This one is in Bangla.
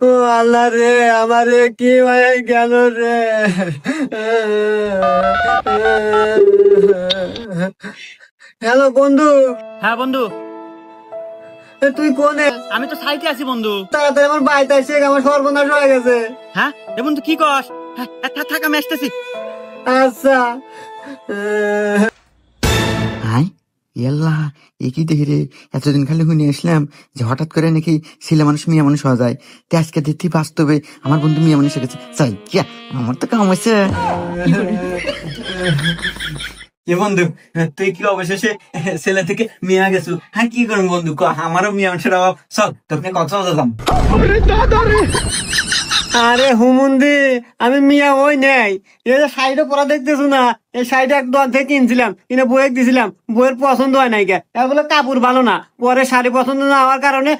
ও আল্লাহ রে, আমারে কি হয়ে গেল রে। হ্যালো বন্ধু। হ্যাঁ বন্ধু, তুই কোনে? আমি তো সাইটে আছি বন্ধু। তাড়াতাড়ি আমার বাড়িতে আসে, আমার সর্বনাশ হয়ে গেছে। হ্যাঁ এ বন্ধু কি কস? হ্যাঁ থাক আমি আসতেছি। আচ্ছা। হাই ইয়াল্লাহ, এ কি দেখি রে, এতদিন খালি শুনে আসলাম যে হঠাৎ করে নাকি ছেলে মানুষ মেয়ে মানুষ হওয়া যায়। তে আজকে দেখি বাস্তবে আমার বন্ধু মেয়ে মানুষ হয়ে গেছে। চাই কিয়া আমার তো কাম হয়েছে। এ বন্ধু, তুই কি অবশেষে ছেলে থেকে মেয়ে গেছু? হ্যাঁ কি করবো বন্ধু, আমারও মেয়ে মানুষের অভাব। চল তোকে কক্সবাজার যাম। আরে হুমুন্দি, আমি মিয়া ওই নেই। এই যে শাড়িটা পরা দেখতেছো না, এই শাড়িটা এক দোকান থেকে কিনছিলাম, কিনে বইয়ে দিছিলাম, বইয়ের পছন্দ হয় নাই কে, বলে কাপড় ভালো না, পরে শাড়ি পছন্দ না হওয়ার কারণে